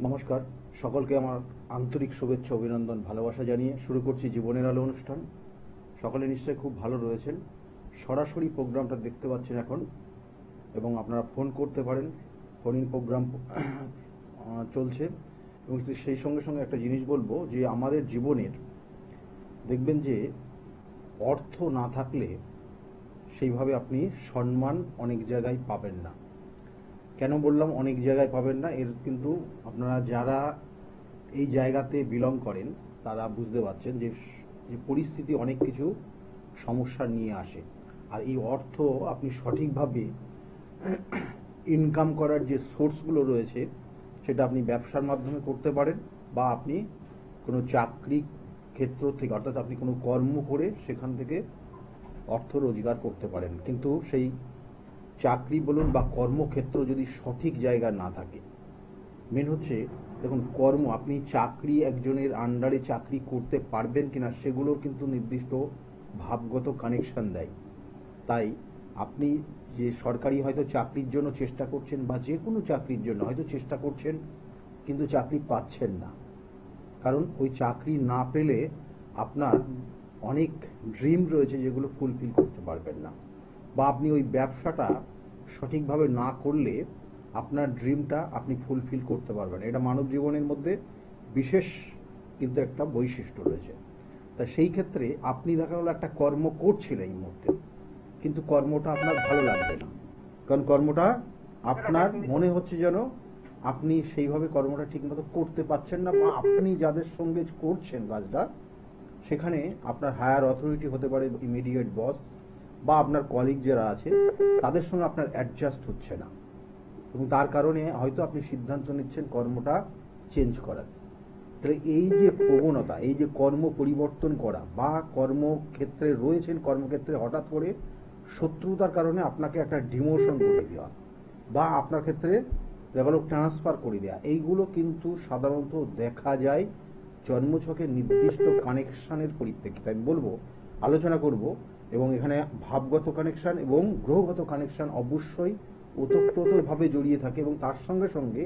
নমস্কার, সকলকে আমার আন্তরিক শুভেচ্ছা, অভিনন্দন, ভালোবাসা জানিয়ে শুরু করছি জীবনের আলো অনুষ্ঠান। সকলে নিশ্চয়ই খুব ভালো রয়েছেন। সরাসরি প্রোগ্রামটা দেখতে পাচ্ছেন এখন, এবং আপনারা ফোন করতে পারেন। ফোন ইন প্রোগ্রাম চলছে, এবং সেই সঙ্গে সঙ্গে একটা জিনিস বলবো যে আমাদের জীবনের দেখবেন যে অর্থ না থাকলে সেইভাবে আপনি সম্মান অনেক জায়গায় পাবেন না। কেন বললাম অনেক জায়গায় পাবেন না? এর কিন্তু আপনারা যারা এই জায়গাতে বিলং করেন তারা বুঝতে পারছেন যে পরিস্থিতি অনেক কিছু সমস্যা নিয়ে আসে। আর এই অর্থ আপনি সঠিকভাবে ইনকাম করার যে সোর্সগুলো রয়েছে সেটা আপনি ব্যবসার মাধ্যমে করতে পারেন, বা আপনি কোনো চাকরি ক্ষেত্র থেকে, অর্থাৎ আপনি কোনো কর্ম করে সেখান থেকে অর্থ রোজগার করতে পারেন। কিন্তু সেই চাকরি বলুন বা কর্মক্ষেত্র যদি সঠিক জায়গা না থাকে, মেন হচ্ছে দেখুন কর্ম, আপনি চাকরি একজনের আন্ডারে চাকরি করতে পারবেন কিনা সেগুলোর কিন্তু নির্দিষ্ট ভাবগত কানেকশন দেয়। তাই আপনি যে সরকারি হয়তো চাকরির জন্য চেষ্টা করছেন, বা যে কোনো চাকরির জন্য হয়তো চেষ্টা করছেন কিন্তু চাকরি পাচ্ছেন না, কারণ ওই চাকরি না পেলে আপনার অনেক ড্রিম রয়েছে যেগুলো ফুলফিল করতে পারবেন না, বা আপনি ওই ব্যবসাটা সঠিকভাবে না করলে আপনার ড্রিমটা আপনি ফুলফিল করতে পারবেন। এটা মানব জীবনের মধ্যে বিশেষ কিন্তু একটা বৈশিষ্ট্য রয়েছে। তা সেই ক্ষেত্রে আপনি দেখা গেল একটা কর্ম করছিলেন এই মুহূর্তে, কিন্তু কর্মটা আপনার ভালো লাগবে না, কারণ কর্মটা আপনার মনে হচ্ছে যেন আপনি সেইভাবে কর্মটা ঠিকমতো করতে পারছেন না, বা আপনি যাদের সঙ্গে করছেন কাজটা সেখানে আপনার হায়ার অথরিটি হতে পারে, ইমিডিয়েট বস, বা আপনার কলিগ যারা আছে তাদের সঙ্গে আপনার অ্যাডজাস্ট হচ্ছে না, এবং তার কারণে হয়তো আপনি সিদ্ধান্ত নিচ্ছেন কর্মটা চেঞ্জ করার। তাহলে এই যে প্রবণতা, এই যে কর্ম পরিবর্তন করা, বা কর্মক্ষেত্রে রয়েছেন, কর্মক্ষেত্রে হঠাৎ করে শত্রুতার কারণে আপনাকে একটা ডিমোশন করে দেওয়া, বা আপনার ক্ষেত্রে দেখা গেল ট্রান্সফার করে দেওয়া, এইগুলো কিন্তু সাধারণত দেখা যায় জন্মছকের নির্দিষ্ট কানেকশানের পরিপ্রেক্ষিতে। আমি বলবো, আলোচনা করব, এবং এখানে ভাবগত কানেকশান এবং গ্রহগত কানেকশান অবশ্যই ওতপ্রোতভাবে জড়িয়ে থাকে, এবং তার সঙ্গে সঙ্গে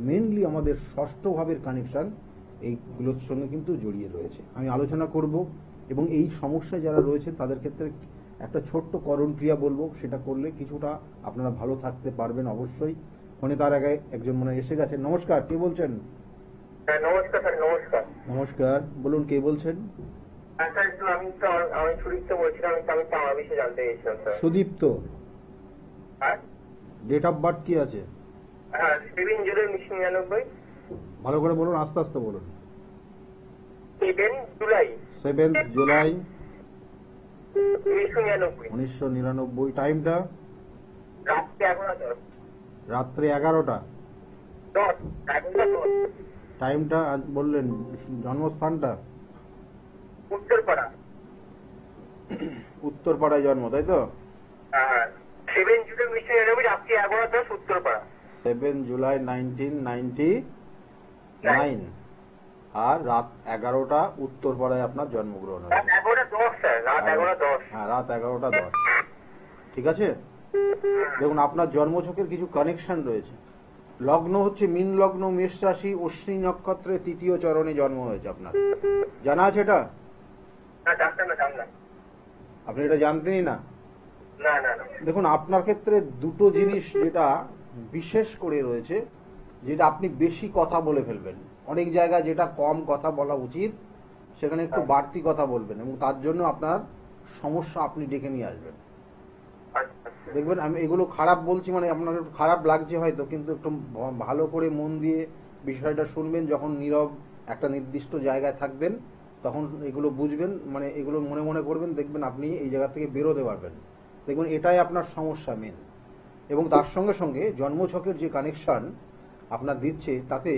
মেনলি আমাদের ষষ্ঠ ভাবের কানেকশান এইগুলোর সঙ্গে কিন্তু জড়িয়ে রয়েছে। আমি আলোচনা করব, এবং এই সমস্যায় যারা রয়েছে তাদের ক্ষেত্রে একটা ছোট্ট করণ ক্রিয়া বলবো, সেটা করলে কিছুটা আপনারা ভালো থাকতে পারবেন অবশ্যই। ফোনে তার আগে একজন মনে এসে গেছে। নমস্কার, কে বলছেন? নমস্কার স্যার। নমস্কার। নমস্কার, বলুন কে বলছেন? আমি সুদীপ্ত বলছিলাম। আমি আমার বিষয়ে জানতে চাইছিলাম sir. Sudipta, date of birth কি আছে? হ্যাঁ, 7 জুলাই 1999। ভালো করে বলুন, আস্তে আস্তে বলুন। 7 জুলাই 7 জুলাই 1999। 1999। টাইমটা? রাত্রে 11:10। রাত্রে 11টা 10 11:10। টাইমটা বললেন। জন্মস্থানটা? উত্তরপাড়া। উত্তরপাড়ায় জন্ম, তাই তো? হ্যাঁ, 7 জুলাই 1999 রাত্রে 11:10 উত্তরপাড়া। 7 জুলাই 1999, আর রাত 11টা উত্তরপাড়ায় আপনার জন্মগ্রহণ রাত হয়েছে। 11:10 স্যার। রাত 11:10। হ্যাঁ, রাত 11টা 10। ঠিক আছে, দেখুন আপনার জন্মছকের কিছু কানেকশন রয়েছে। লগ্ন হচ্ছে মীন লগ্ন, মেষ রাশি, অশ্বিনী নক্ষত্রে 3য় চরণে জন্ম হয়েছে আপনার। জানা আছে এটা? না, জানতাম না, জানলাম। আপনি এটা জানতেনই না? না না না। দেখুন আপনার ক্ষেত্রে দুটো জিনিস যেটা বিশেষ করে রয়েছে, যেটা আপনি বেশি কথা বলে ফেলবেন। অনেক জায়গায় যেটা কম কথা বলা উচিত সেখানে একটু বাড়তি কথা বলবেন, এবং তার জন্য আপনার সমস্যা আপনি ডেকে নিয়ে আসবেন। দেখবেন আমি এগুলো খারাপ বলছি, মানে আপনার একটু খারাপ লাগছে হয়তো, কিন্তু একটু ভালো করে মন দিয়ে বিষয়টা শুনবেন। যখন নীরব একটা নির্দিষ্ট জায়গায় থাকবেন তখন এগুলো বুঝবেন, মানে এগুলো মনে মনে করবেন, দেখবেন আপনি এই জায়গা থেকে বেরোতে পারবেন। দেখবেন এটাই আপনার সমস্যা মেন। এবং তার সঙ্গে সঙ্গে জন্মছকের যে কানেকশন আপনার দিচ্ছে, তাতে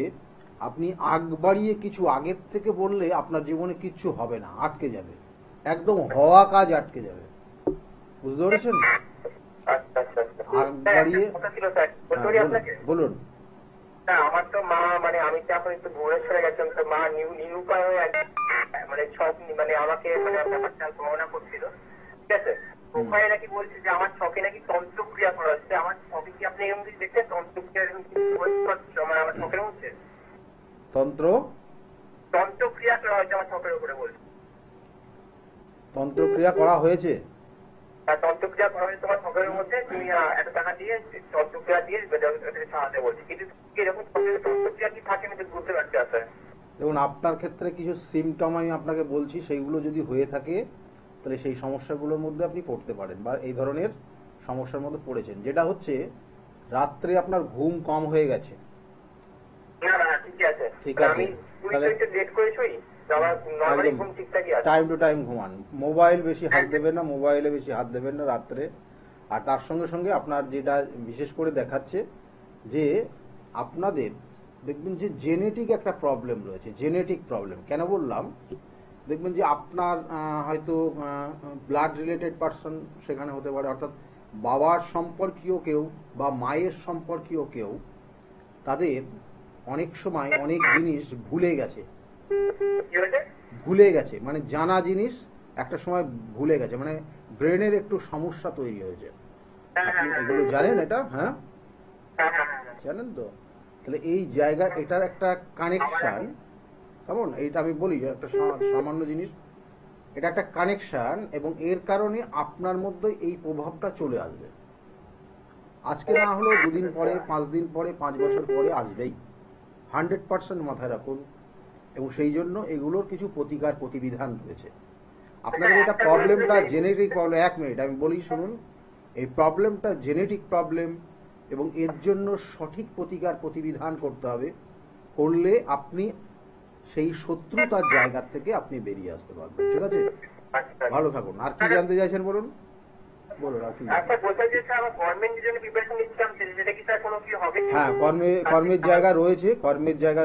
আপনি আগ বাড়িয়ে কিছু আগের থেকে বললে আপনার জীবনে কিচ্ছু হবে না, আটকে যাবে, একদম হওয়া কাজ আটকে যাবে। বুঝতে পেরেছেন? আগ বাড়িয়ে বলুন। আমার তো মা, মানে আমি তো এখন একটু ভুবনেশ্বরে গেছিলাম, তো মা নিরুপায় হয়ে মানে ছক, মানে আমাকে মানে ব্যাপারটা গণনা করছিল। ঠিক আছে, ওখানে নাকি বলছে যে আমার ছকে নাকি তন্ত্রক্রিয়া করা হচ্ছে। আমার ছকে কি আপনি এরকম কিছু দেখছেন? তন্ত্রক্রিয়া মানে আমার ছকের মধ্যে তন্ত্রক্রিয়া করা হয়েছে আমার ত্বকের উপরে বলছে। তন্ত্রক্রিয়া করা হয়েছে? তন্ত্রক্রিয়া করা হয়েছে তোমার ত্বকের মধ্যে, তুমি এত টাকা দিয়ে তন্ত্রক্রিয়া দিয়ে সারাতে বলছি, কিন্তু এরকম তন্ত্রক্রিয়া কি থাকে আমি বুঝতে পারছি আসলে। দেখুন, আপনার ক্ষেত্রে কিছু সিমটম আমি আপনাকে বলছি, সেইগুলো যদি হয়ে থাকে তাহলে সেই সমস্যাগুলোর মধ্যে আপনি পড়তে পারেন বা এই ধরনের সমস্যার মধ্যে পড়েছেন। যেটা হচ্ছে রাত্রে আপনার ঘুম কম হয়ে গেছে। না ঠিক আছে, ঠিক আছে, আমি তাহলে লেট করে শুই, আমার নরমালি ঘুম ঠিকঠাকই আছে। টাইম টু টাইম ঘুমান, মোবাইল বেশি হাত দেবেন না, মোবাইলে বেশি হাত দেবেন না রাত্রে। আর তার সঙ্গে সঙ্গে আপনার যেটা বিশেষ করে দেখাচ্ছে যে আপনাদের দেখবেন যে জেনেটিক একটা প্রবলেম রয়েছে। জেনেটিক প্রবলেম কেন বললাম, দেখবেন যে আপনার হয়তো ব্লাড রিলেটেড পার্সন সেখানে হতে পারে, অর্থাৎ বাবার সম্পর্কীয় কেউ বা মায়ের সম্পর্কীয় কেউ, তাদের অনেক সময় অনেক জিনিস ভুলে গেছে। মানে জানা জিনিস একটা সময় ভুলে গেছে, মানে ব্রেনের একটু সমস্যা তৈরি হয়েছে। আপনি এগুলো জানেন? এটা হ্যাঁ জানেন তো? তাহলে এই জায়গা, এটার একটা কানেকশন, কেমন? এইটা আমি বলি একটা সামান্য জিনিস, এটা একটা কানেকশন, এবং এর কারণে আপনার মধ্যে এই প্রভাবটা চলে আসবে। আজকে না হলেও 2 দিন পরে, 5 দিন পরে, 5 বছর পরে আসবেই, 100% মাথায় রাখুন। এবং সেই জন্য এগুলোর কিছু প্রতিকার প্রতিবিধান রয়েছে। আপনাদের এটা প্রবলেমটা জেনেটিক প্রবলেম। 1 মিনিট আমি বলি, শুনুন। এই প্রবলেমটা জেনেটিক প্রবলেম, এবং এর জন্য সঠিক প্রতিকার প্রতিবিধান করতে হবে। করলে আপনি সেই শত্রুতার জায়গা থেকে আপনি বেরিয়ে আসতে পারবেন। ঠিক আছে, ভালো থাকুন। আর কি জানতে চাইছেন বলুন? হ্যাঁ, কর্মের জায়গা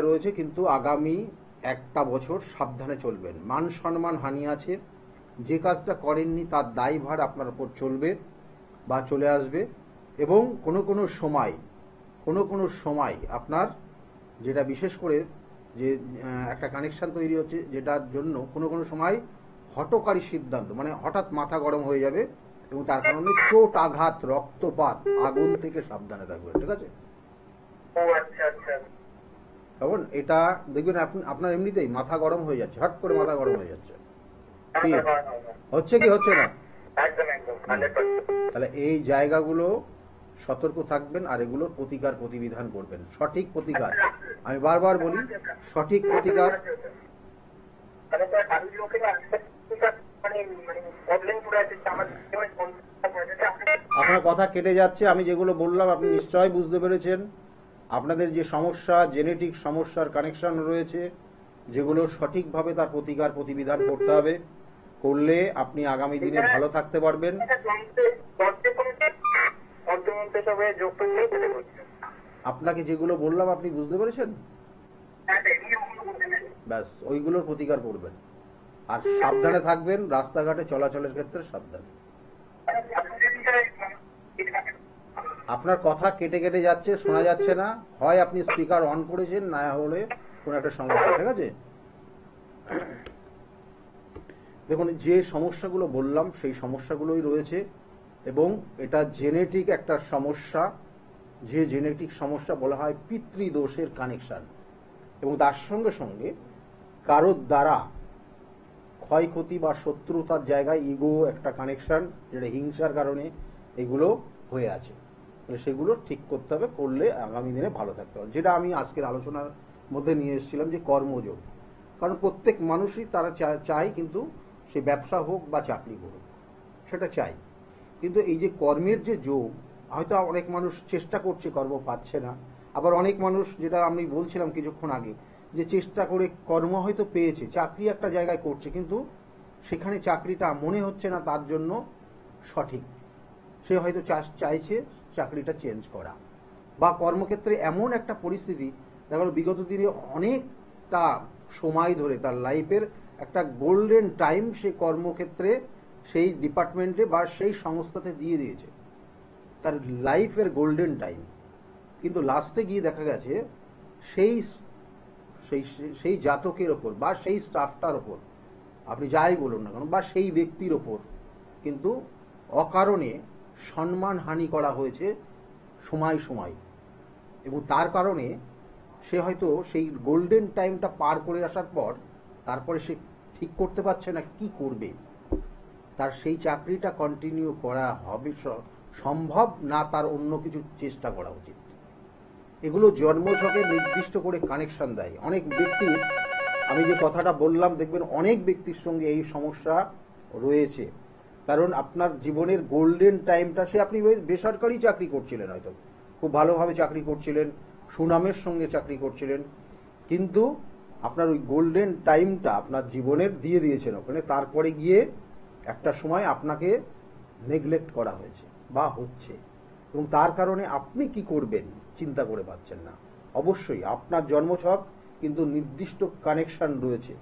রয়েছে, কিন্তু আগামী 1টা বছর সাবধানে চলবেন। মান সম্মান হানি আছে। যে কাজটা করেননি তার দায়ভার আপনার উপর চলবে বা চলে আসবে। এবং কোনো কোনো সময় আপনার যেটা বিশেষ করে যে একটা কানেকশন তৈরি হচ্ছে, যেটার জন্য কোনো সময় হঠকারী সিদ্ধান্ত, মানে হঠাৎ মাথা গরম হয়ে যাবে, এবং তার কারণে চোট, আঘাত, রক্তপাত, আগুন থেকে সাবধানে থাকবেন। ঠিক আছে? তখন এটা দেখবেন আপনার এমনিতেই মাথা গরম হয়ে যাচ্ছে, হট করে মাথা গরম হয়ে যাচ্ছে। হচ্ছে কি হচ্ছে না? তাহলে এই জায়গাগুলো সতর্ক থাকবেন, আর এগুলোর প্রতিকার প্রতিবিধান করবেন। সঠিক প্রতিকার, আমি বারবার বলি, সঠিক প্রতিকার। আপনার কথা কেটে যাচ্ছে। আমি যেগুলো বললাম আপনি নিশ্চয়ই বুঝতে পেরেছেন। আপনাদের যে সমস্যা, জেনেটিক সমস্যার কানেকশন রয়েছে, যেগুলো সঠিকভাবে তার প্রতিকার প্রতিবিধান করতে হবে। করলে আপনি আগামী দিনে ভালো থাকতে পারবেন। আপনাকে যেগুলো বললাম আপনি বুঝতে পেরেছেন? ব্যাস, ওইগুলোর প্রতিকার করবেন। আর সাবধানে থাকবেন, রাস্তাঘাটে চলাচলের ক্ষেত্রে সাবধান। আপনার কথা কেটে কেটে যাচ্ছে, শোনা যাচ্ছে না। হয় আপনি স্পিকার অন করেছেন, না হলে কোন একটা সমস্যা। ঠিক আছে? দেখুন, যে সমস্যাগুলো বললাম সেই সমস্যাগুলোই রয়েছে, এবং এটা জেনেটিক একটা সমস্যা। যে জেনেটিক সমস্যা বলা হয় পিতৃদোষের কানেকশন, এবং তার সঙ্গে সঙ্গে কারোর দ্বারা ক্ষয়ক্ষতি বা শত্রুতার জায়গায় ইগো একটা কানেকশন, যেটা হিংসার কারণে এগুলো হয়ে আছে। সেগুলো ঠিক করতে হবে, করলে আগামী দিনে ভালো থাকতে হবে। যেটা আমি আজকের আলোচনার মধ্যে নিয়ে এসেছিলাম, যে কর্মযোগ। কারণ প্রত্যেক মানুষই তারা চায়, কিন্তু সে ব্যবসা হোক বা চাকরি হোক, সেটা চাই। কিন্তু এই যে কর্মের যে যোগ, হয়তো অনেক মানুষ চেষ্টা করছে, কর্ম পাচ্ছে না। আবার অনেক মানুষ, যেটা আমি বলছিলাম কিছুক্ষণ আগে, যে চেষ্টা করে কর্ম হয়তো পেয়েছে, চাকরি একটা জায়গায় করছে, কিন্তু সেখানে চাকরিটা মনে হচ্ছে না তার জন্য সঠিক। সে হয়তো চাইছে চাকরিটা চেঞ্জ করা, বা কর্মক্ষেত্রে এমন একটা পরিস্থিতি দেখা গেল বিগত দিনে অনেকটা সময় ধরে তার লাইফের একটা গোল্ডেন টাইম সে কর্মক্ষেত্রে, সেই ডিপার্টমেন্টে বা সেই সংস্থাতে দিয়ে দিয়েছে, তার লাইফের গোল্ডেন টাইম। কিন্তু লাস্টে গিয়ে দেখা গেছে সেই সেই জাতকের ওপর বা সেই স্টাফটার ওপর, আপনি যাই বলুন না কেন, বা সেই ব্যক্তির ওপর কিন্তু অকারণে সম্মানহানি করা হয়েছে সময়, এবং তার কারণে সে হয়তো সেই গোল্ডেন টাইমটা পার করে আসার পর তারপরে সে ঠিক করতে পারছে না কি করবে, তার সেই চাকরিটা কন্টিনিউ করা হবে সম্ভব না, তার অন্য কিছু চেষ্টা করা উচিত। এগুলো জন্মছকে নির্দিষ্ট করে কানেকশন দেয়। অনেক ব্যক্তির, আমি যে কথাটা বললাম, দেখবেন অনেক ব্যক্তির সঙ্গে এই সমস্যা রয়েছে। কারণ আপনার জীবনের গোল্ডেন টাইমটা, সে আপনি বেসরকারি চাকরি করছিলেন, হয়তো খুব ভালোভাবে চাকরি করছিলেন, সুনামের সঙ্গে চাকরি করছিলেন, কিন্তু আপনার ওই গোল্ডেন টাইমটা আপনার জীবনের দিয়ে দিয়েছেন ওখানে, তারপরে গিয়ে একটা সময় আপনাকে নেগলেক্ট করা হয়েছে বা হচ্ছে, এবং তার কারণে আপনি কি করবেন চিন্তা করে পাচ্ছেন না। অবশ্যই আপনার জন্মছক কিন্তু নির্দিষ্ট কানেকশন রয়েছে।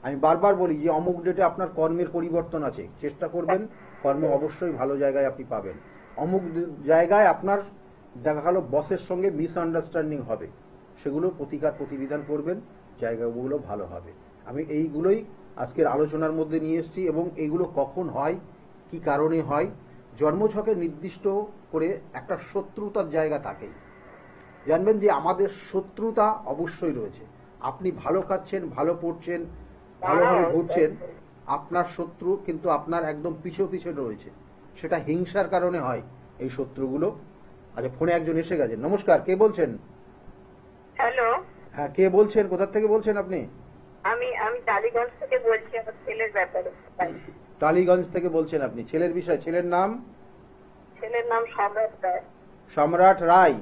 আমি বারবার বলি যে অমুক ডেটে আপনার কর্মের পরিবর্তন আছে, চেষ্টা করবেন কর্ম অবশ্যই ভালো জায়গায় আপনি পাবেন। অমুক জায়গায় আপনার দেখা গেল বসের সঙ্গে মিসআন্ডারস্ট্যান্ডিং হবে, সেগুলো প্রতিকার প্রতিবিধান করবেন, জায়গাগুলো ভালো হবে। আমি এইগুলোই আজকের আলোচনার মধ্যে নিয়ে এসেছি, এবং এগুলো কখন হয়, কি কারণে হয়। জন্মছকে নির্দিষ্ট করে একটা শত্রুতার জায়গা থাকেই, জানবেন যে আমাদের শত্রুতা অবশ্যই রয়েছে। আপনি ভালো খাচ্ছেন, ভালো পড়ছেন, ভালোভাবে ঘুরছেন, আপনার শত্রু কিন্তু আপনার একদম পিছু পিছু রয়েছে। সেটা হিংসার কারণে হয় এই শত্রুগুলো। আচ্ছা, ফোনে একজন এসে গেছেন। নমস্কার, কে বলছেন? হ্যালো, হ্যাঁ, কে বলছেন, কোথা থেকে বলছেন আপনি? আমি আমি টালিগঞ্জ থেকে বলছি, আমার ছেলের ব্যাপারে। টালিগঞ্জ থেকে বলছেন আপনি, ছেলের বিষয়, ছেলের নাম? ছেলের নাম সম্রাট রায়। সম্রাট রায়।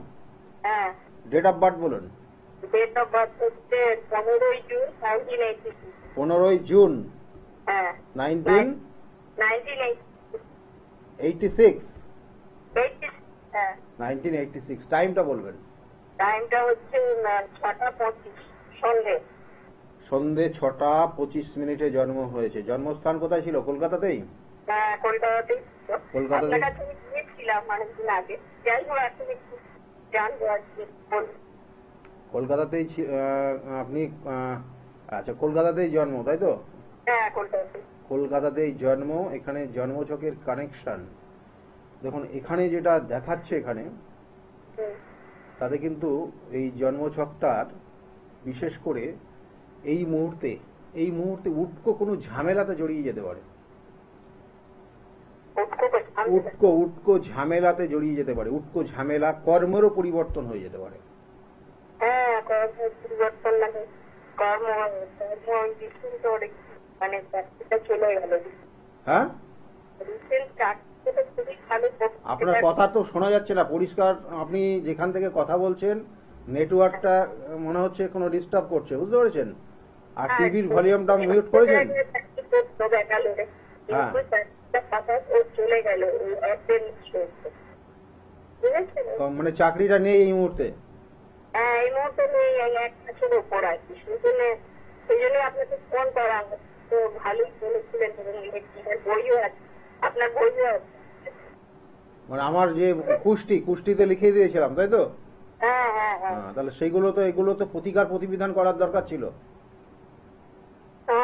হ্যাঁ। ডেট অফ বার্থ বলুন। ডেট অফ বার্থ হচ্ছে 15ই জুন 1986। 15ই জুন হ্যাঁ, 1986। হ্যাঁ, 1986। টাইমটা বলবেন। টাইমটা হচ্ছে 6টা 25 সন্ধে। সন্ধে 6টা 25 জন্ম হয়েছে। জন্মস্থান কোথায় ছিল? কলকাতাতেই? হ্যাঁ, কলকাতাতেই। কলকাতাতেই? আপনার কাছে আমি গিয়েছিলাম অনেকদিন আগে, যাই হোক এখন একটু জানবো আর কি। কলকাতাতেই আপনি আচ্ছা, কলকাতাতেই জন্ম, তাই তো? হ্যাঁ, কলকাতাতেই। কলকাতাতেই জন্ম। এখানে জন্মছকের কানেকশন দেখুন, এখানে যেটা দেখাচ্ছে এখানে, তাতে কিন্তু এই জন্মছকটার বিশেষ করে এই মুহূর্তে উটকো কোনো ঝামেলাতে জড়িয়ে যেতে পারে। উটকো ঝামেলাতে জড়িয়ে যেতে পারে। উটকো ঝামেলা, কর্মেরও পরিবর্তন হয়ে যেতে পারে। হ্যাঁ, কর্মের পরিবর্তন মানে চলে গেল। হ্যাঁ, আপনার কথা তো শোনা যাচ্ছে না পরিষ্কার। আপনি যেখান থেকে কথা বলছেন নেটওয়ার্কটা মনে হচ্ছে কোনো ডিস্টার্ব করছে, বুঝতে পেরেছেন? আর টিভির ভলিউমটা মিউট করেছেন? হ্যাঁ, মানে চাকরিটা নেই এই মুহূর্তে? হ্যাঁ, এই মুহূর্তে নেই, 1 বছর উপর আর কি। সেই জন্য আপনাকে ফোন করা। তো ভালোই বলেছিলেন, বইও আছে, আপনার বইও আছে। মানে আমার যে কুষ্টিতে লিখে দিয়েছিলাম, তাই তো? হ্যাঁ, হ্যাঁ, হ্যাঁ। তাহলে সেইগুলো তো, এগুলো তো প্রতিকার প্রতিবিধান করার দরকার ছিল।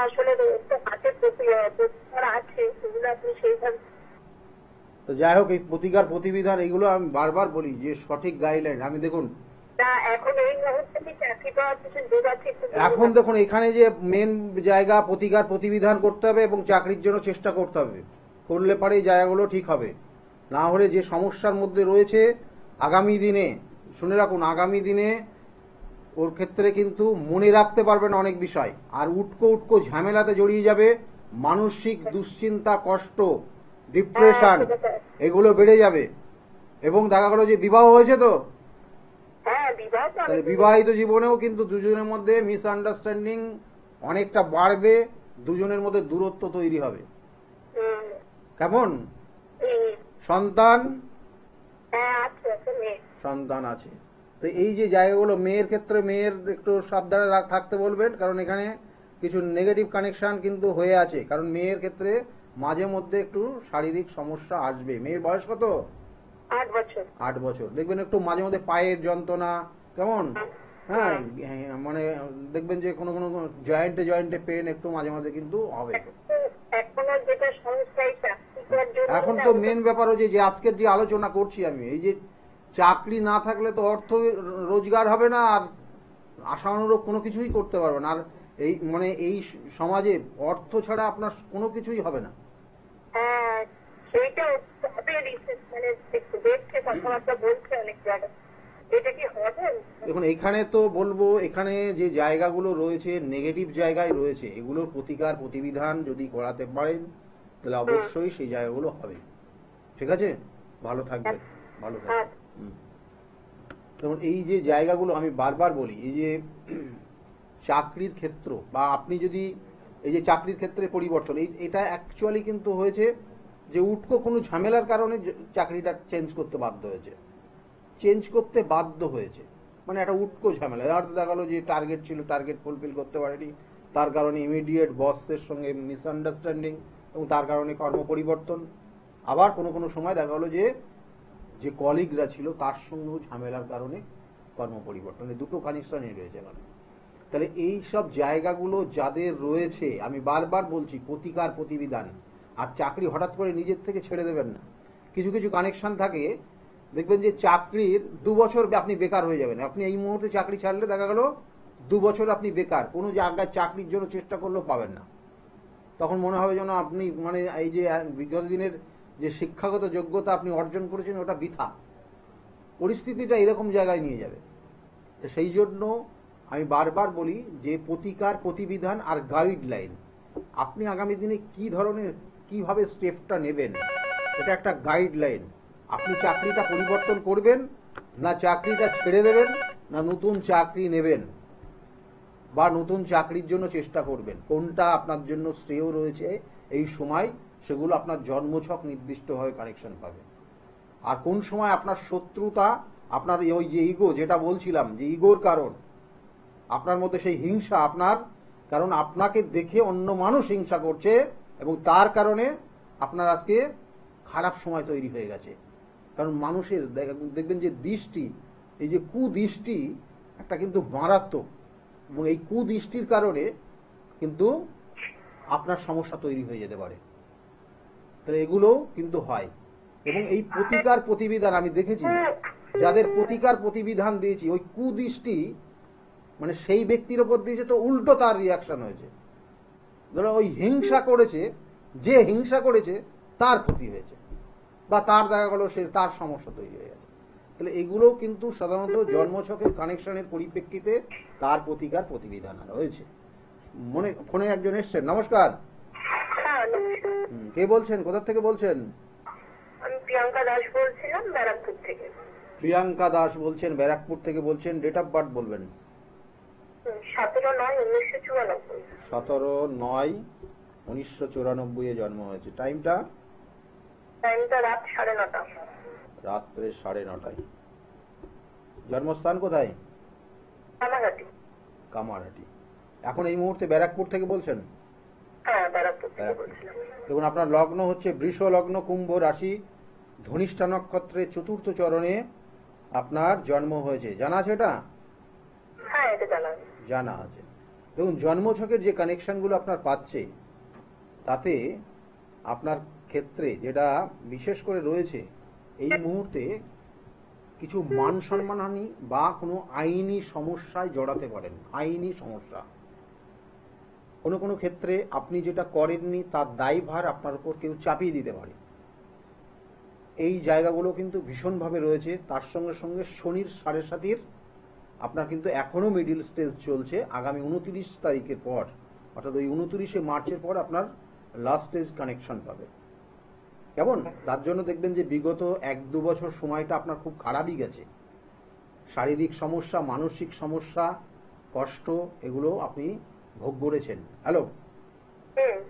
আসলে হাতে প্রতিকার আছে, সেগুলো আপনি সেইভাবে। তো যাই হোক, এই প্রতিকার প্রতিবিধান এগুলো আমি বারবার বলি যে সঠিক গাইডলাইন। আমি দেখুন এখন এই মুহূর্তে কি চাকরি পাওয়ার কিছু যোগ আছে? এখন দেখুন এখানে যে মেন জায়গা, প্রতিকার প্রতিবিধান করতে হবে এবং চাকরির জন্য চেষ্টা করতে হবে। করলে পারে এই জায়গাগুলো ঠিক হবে। না হলে যে সমস্যার মধ্যে রয়েছে আগামী দিনে, শুনে রাখুন, আগামী দিনে ওর ক্ষেত্রে কিন্তু মনে রাখতে পারবেন অনেক বিষয়, আর উটকো ঝামেলাতে জড়িয়ে যাবে। মানসিক দুশ্চিন্তা, কষ্ট, ডিপ্রেশন এগুলো বেড়ে যাবে। এবং দেখা গেল যে বিবাহ হয়েছে, তো তাহলে বিবাহিত জীবনেও কিন্তু দুজনের মধ্যে মিসআন্ডারস্ট্যান্ডিং অনেকটা বাড়বে, দুজনের মধ্যে দূরত্ব তৈরি হবে। কেমন? সন্তান আছে। তো এই যে জায়গাগুলো, মেয়ের ক্ষেত্রে মেয়ের একটু সাবধানে থাকতে বলবেন, কারণ এখানে কিছু নেগেটিভ কানেকশন কিন্তু হয়ে আছে। কারণ মেয়ের ক্ষেত্রে মাঝে মধ্যে একটু শারীরিক সমস্যা আসবে। মেয়ের বয়স কত? 8 বছর। 8 বছর। দেখবেন একটু মাঝে মধ্যে পায়ের যন্ত্রণা, কেমন? হ্যাঁ, মানে দেখবেন যে কোনো কোনো জয়েন্টে পেন একটু মাঝে মাঝে কিন্তু হবে। এখন তো মেন ব্যাপার হচ্ছে যে আজকের যে আলোচনা করছি আমি, এই যে চাকরি না থাকলে তো অর্থ রোজগার হবে না, আর আশানুরূপ কোনো কিছুই করতে পারবেন আর এই মানে এই সমাজে অর্থ ছাড়া আপনার কোনো কিছুই হবে না। হ্যাঁ, সেইটা হবে মানে দেখছে কথাবার্তা বলছে অনেক জায়গায়, এটা কি হবে? দেখুন এখানে তো বলবো, এখানে যে জায়গাগুলো রয়েছে নেগেটিভ জায়গায় রয়েছে, এগুলোর প্রতিকার প্রতিবিধান যদি করাতে পারেন তাহলে অবশ্যই সেই জায়গাগুলো হবে। ঠিক আছে, ভালো থাকবেন, ভালো থাকবেন। যেমন এই যে জায়গাগুলো আমি বারবার বলি, এই যে চাকরির ক্ষেত্র বা আপনি যদি এই যে চাকরির ক্ষেত্রে পরিবর্তন, এটা অ্যাকচুয়ালি কিন্তু হয়েছে যে উটকো কোনো ঝামেলার কারণে চাকরিটা চেঞ্জ করতে বাধ্য হয়েছে, মানে একটা উটকো ঝামেলা। হয়তো দেখা গেলো যে টার্গেট ছিল, টার্গেট ফুলফিল করতে পারেনি, তার কারণে ইমিডিয়েট বসের সঙ্গে মিসআন্ডারস্ট্যান্ডিং এবং তার কারণে কর্ম পরিবর্তন। আবার কোনো কোনো সময় দেখা গেলো যে কলিগরা ছিল তার সঙ্গেও ঝামেলার কারণে কর্ম পরিবর্তন। এই দুটো কানেকশনই রয়েছে এখানে। তাহলে এই সব জায়গাগুলো যাদের রয়েছে, আমি বারবার বলছি প্রতিকার প্রতিবিধান। আর চাকরি হঠাৎ করে নিজের থেকে ছেড়ে দেবেন না। কিছু কিছু কানেকশন থাকে, দেখবেন যে চাকরির 2 বছর আপনি বেকার হয়ে যাবেন। আপনি এই মুহূর্তে চাকরি ছাড়লে দেখা গেল 2 বছর আপনি বেকার, কোনো জায়গায় চাকরির জন্য চেষ্টা করলেও পাবেন না। তখন মনে হবে যেন আপনি মানে এই যে বিগত দিনের যে শিক্ষাগত যোগ্যতা আপনি অর্জন করেছেন ওটা বৃথা। পরিস্থিতিটা এরকম জায়গায় নিয়ে যাবে। তো সেই জন্য আমি বারবার বলি যে প্রতিকার প্রতিবিধান আর গাইডলাইন, আপনি আগামী দিনে কি ধরনের কিভাবে স্টেপটা নেবেন, এটা একটা গাইডলাইন। আপনি চাকরিটা পরিবর্তন করবেন না চাকরিটা ছেড়ে দেবেন না নতুন চাকরি নেবেন বা নতুন চাকরির জন্য চেষ্টা করবেন, কোনটা আপনার জন্য শ্রেয় রয়েছে এই সময়, সেগুলো আপনার জন্মছক নির্দিষ্টভাবে কানেকশন পাবে। আর কোন সময় আপনার শত্রুতা, আপনার ওই যে ইগো, যেটা বলছিলাম যে ইগোর কারণ, আপনার মধ্যে সেই হিংসা, আপনার কারণ আপনাকে দেখে অন্য মানুষ হিংসা করছে এবং তার কারণে আপনার আজকে খারাপ সময় তৈরি হয়ে গেছে। কারণ মানুষের দেখবেন যে দৃষ্টি, এই যে কুদৃষ্টি একটা কিন্তু মারাত্মক, এবং এই কুদৃষ্টির কারণে কিন্তু আপনার সমস্যা তৈরি হয়ে যেতে পারে। তাহলে এগুলো কিন্তু হয়। এবং এই প্রতিকার প্রতিবিধান আমি দেখেছি, যাদের প্রতিকার প্রতিবিধান দিয়েছি ওই কুদৃষ্টি মানে সেই ব্যক্তির ওপর দিয়েছে তো উল্টো তার রিয়াকশন হয়েছে। ধরো ওই হিংসা করেছে, যে হিংসা করেছে তার ক্ষতি হয়েছে বা তার দেখা গেল সে তার সমস্যা তৈরি হয়ে গেছে। তাহলে এগুলো কিন্তু সাধারণত জন্মছকের কানেকশনের পরিপ্রেক্ষিতে তার প্রতিকার প্রতিবিধান রয়েছে। মনে ফোনে একজন এসছেন, নমস্কার। কে বলছেন, কোথা থেকে বলছেন? আমি প্রিয়াঙ্কা দাস বলছিলাম, ব্যারাকপুর থেকে। প্রিয়াঙ্কা দাস বলছেন, ব্যারাকপুর থেকে বলছেন। ডেট অফ বার্থ বলবেন। 17/9/1994। 17/9/1994 জন্ম হয়েছে। টাইমটা রাত 9:30। রাত্রে 9:30। জন্মস্থান কোথায়? কামারহাটি। কামারহাটি। এখন এই মুহূর্তে ব্যারাকপুর থেকে বলছেন? হ্যাঁ, ব্যারাকপুর থেকে বলছিলাম। দেখুন আপনার লগ্ন হচ্ছে বৃষ লগ্ন, কুম্ভ রাশি, ধনিষ্ঠা নক্ষত্রের 4র্থ চরণে আপনার জন্ম হয়েছে। জানা আছে এটা? হ্যাঁ, এটা জানা আছে। দেখুন জন্মছকের যে কানেকশনগুলো আপনার পাচ্ছে তাতে আপনার ক্ষেত্রে যেটা বিশেষ করে রয়েছে, এই মুহূর্তে কিছু মান সম্মানহানি বা কোনো আইনি সমস্যায় জড়াতে পারেন। আইনি সমস্যা, কোনো কোনো ক্ষেত্রে আপনি যেটা করেননি তার দায়ভার আপনার উপর কেউ চাপিয়ে দিতে পারে। এই জায়গাগুলো কিন্তু ভীষণভাবে রয়েছে। তার সঙ্গে সঙ্গে শনির 7.5 আপনার কিন্তু এখনো মিডিল স্টেজ চলছে। আগামী 29 তারিখের পর, অর্থাৎ ওই 29শে মার্চের পর আপনার লাস্ট স্টেজ কানেকশন পাবে। কেমন? তার জন্য দেখবেন যে বিগত 1-2 বছর সময়টা আপনার খুব খারাপই গেছে। শারীরিক সমস্যা, মানসিক সমস্যা, কষ্ট, এগুলো আপনি ভোগ করেছেন। হ্যালো,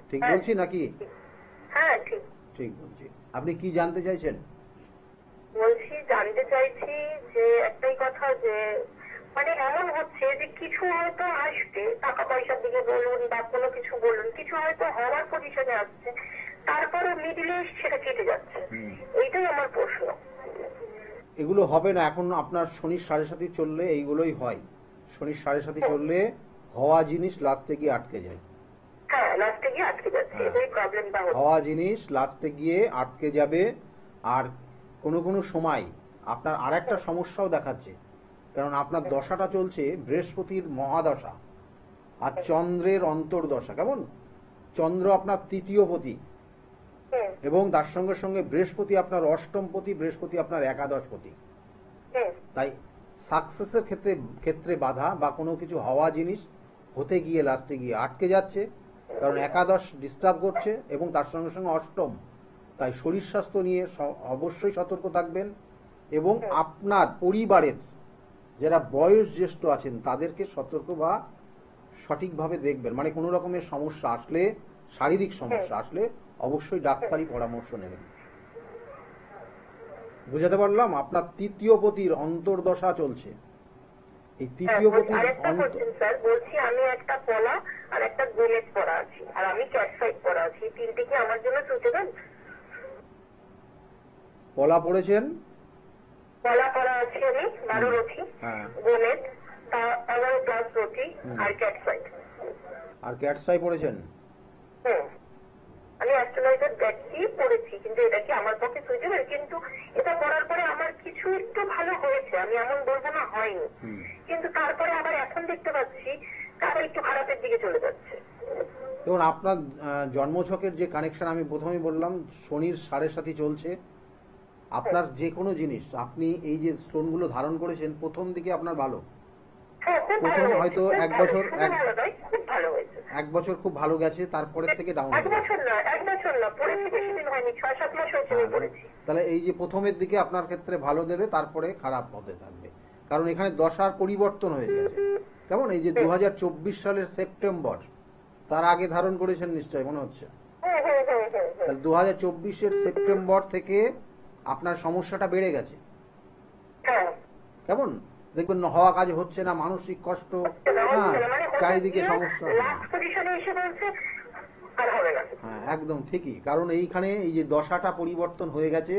ঠিক বলছি নাকি? হ্যাঁ, ঠিক বলছি। আপনি কি জানতে চাইছেন? জানতে চাইছি যে একটাই কথা, যে মানে এমন হচ্ছে যে কিছু হয়তো আসবে, টাকা পয়সার দিকে বলুন বা কোনো কিছু বলুন, কিছু হয়তো হওয়ার পজিশনে আসছে, তারপরে মিডিলে সেটা কেটে যাচ্ছে। এইটাই আমার প্রশ্ন। এগুলো হবে না। এখন আপনার শনির 7.5 চললে এইগুলোই হয়। শনির 7.5 চললে হওয়া জিনিস লাস্টে গিয়ে আটকে যায়। হ্যাঁ, লাস্টে গিয়ে আটকে যাচ্ছে, এটাই প্রবলেমটা হচ্ছে। হওয়া জিনিস লাস্টে গিয়ে আটকে যাবে। আর কোনো কোনো সময় আপনার আরেকটা সমস্যাও দেখাচ্ছে। কারণ আপনার দশাটা চলছে বৃহস্পতির মহাদশা আর চন্দ্রের অন্তর্দশা। কেমন? চন্দ্র আপনার তৃতীয়পতি হুম, এবং তার সঙ্গে সঙ্গে বৃহস্পতি আপনার অষ্টমপতি, বৃহস্পতি আপনার একাদশপতি। হুম, তাই সাকসেসের ক্ষেত্রে বাধা বা কোনো কিছু হওয়া জিনিস হতে গিয়ে লাস্টে গিয়ে আটকে যাচ্ছে, কারণ একাদশ ডিস্টার্ব করছে এবং তার সঙ্গে সঙ্গে অষ্টম। তাই শরীর স্বাস্থ্য নিয়ে অবশ্যই সতর্ক থাকবেন এবং আপনার পরিবারের যারা বয়স জ্যেষ্ঠ আছেন তাদেরকে সতর্ক বা সঠিকভাবে দেখবেন। মানে কোনো রকমের সমস্যা আসলে, শারীরিক সমস্যা আসলে অবশ্যই ডাক্তারি পরামর্শ নেবেন। বুঝাতে পারলাম? আপনার তৃতীয়পতির অন্তর্দশা চলছে। এই তৃতীয়পতির আরেকটা কোশ্চেন স্যার, বলছি আমি একটা পলা আর একটা গোমেদ পরা আছি আর আমি ক্যাটসাইড পরা আছি, তিনটে কি আমার জন্য সুটেবল? পলা পড়েছেন? পলা পরা আছি আমি 12 রথি, হ্যাঁ। গোমেদ 11+ রথি আর ক্যাটসাইড। আর ক্যাটসাই পড়েছেন? হুম, আমি অ্যাস্ট্রোলজার দেখি পড়েছি, কিন্তু এটা কি আমার পক্ষে সুইটেবল? কিন্তু এটা করার পরে আমার কিছু একটু ভালো হয়েছে, আমি এমন বলবো না হয়নি, কিন্তু তারপরে আবার এখন দেখতে পাচ্ছি আবার একটু খারাপের দিকে চলে যাচ্ছে। দেখুন, আপনার জন্মছকের যে কানেকশন আমি প্রথমেই বললাম, শনির 7.5 চলছে। আপনার যে কোনো জিনিস, আপনি এই যে স্টোনগুলো ধারণ করেছেন প্রথম দিকে আপনার ভালো, হ্যাঁ, খুব ভালো প্রথম হয়েছে, হয়তো খুব এক ভালো, বছর শুধু ভালো নয়, খুব ভালো হয়েছে। 1 বছর খুব ভালো গেছে, তারপরের থেকে ডাউন এক বছর না পড়েছি, বেশি দিন হয়নি, 6-7 মাস হয়েছে আমি পড়েছি। তাহলে এই যে প্রথমের দিকে আপনার ক্ষেত্রে ভালো দেবে, তারপরে খারাপ হতে থাকবে, কারণ এখানে দশার পরিবর্তন হয়ে গেছে। কেমন? এই যে 2024 সালের সেপ্টেম্বর, তার আগে ধারণ করেছেন নিশ্চয় মনে হচ্ছে। হুম, হুম, হুম, হুম, হুম। তাহলে 2024-এর সেপ্টেম্বর থেকে আপনার সমস্যাটা বেড়ে গেছে। হ্যাঁ, কেমন? দেখবেন হওয়া কাজ হচ্ছে না, মানসিক কষ্ট, হ্যাঁ, চারিদিকে সমস্যা। লাস্ট পজিশনে এসে বলছে আর হবে না। হ্যাঁ, একদম ঠিকই, কারণ এইখানে এই যে দশাটা পরিবর্তন হয়ে গেছে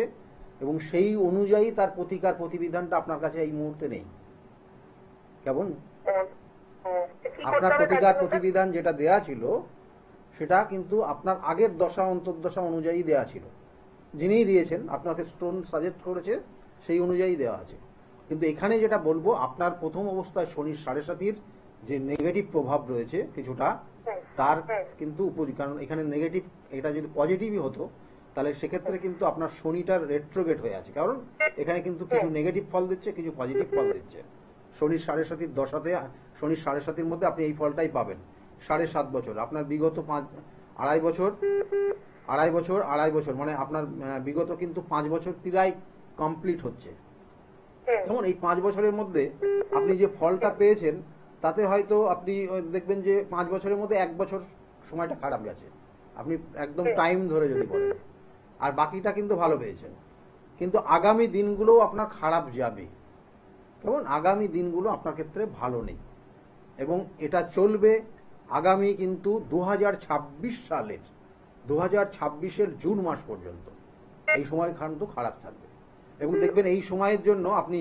এবং সেই অনুযায়ী তার প্রতিকার প্রতিবিধানটা আপনার কাছে এই মুহূর্তে নেই। কেমন? আপনার প্রতিকার প্রতিবিধান যেটা দেয়া ছিল সেটা কিন্তু আপনার আগের দশা অন্তর্দশা অনুযায়ী দেয়া ছিল। যিনিই দিয়েছেন আপনাকে স্টোন সাজেস্ট করেছে সেই অনুযায়ী দেওয়া আছে। কিন্তু এখানে যেটা বলবো, আপনার প্রথম অবস্থায় শনির 7.5-র যে নেগেটিভ প্রভাব রয়েছে কিছুটা, তার কিন্তু কারণ এখানে নেগেটিভ, এটা যদি পজিটিভই হতো তাহলে সেক্ষেত্রে কিন্তু আপনার শনিটার রেট্রোগেট হয়ে আছে, কারণ এখানে কিন্তু কিছু নেগেটিভ ফল দিচ্ছে, কিছু পজিটিভ ফল দিচ্ছে। শনির 7.5-র দশাতে, শনির 7.5-র মধ্যে আপনি এই ফলটাই পাবেন। 7.5 বছর আপনার বিগত 2.5 বছর মানে আপনার বিগত কিন্তু 5 বছর প্রায় কমপ্লিট হচ্ছে। যেমন এই 5 বছরের মধ্যে আপনি যে ফলটা পেয়েছেন তাতে হয়তো আপনি দেখবেন যে 5 বছরের মধ্যে 1 বছর সময়টা খারাপ গেছে, আপনি একদম টাইম ধরে যদি বলেন, আর বাকিটা কিন্তু ভালো পেয়েছেন। কিন্তু আগামী দিনগুলো আপনার খারাপ যাবে। কেমন? আগামী দিনগুলো আপনার ক্ষেত্রে ভালো নেই এবং এটা চলবে আগামী কিন্তু 2026 সালের 2026-এর জুন মাস পর্যন্ত। এই সময় কিন্তু খারাপ থাকবে এবং দেখবেন এই সময়ের জন্য আপনি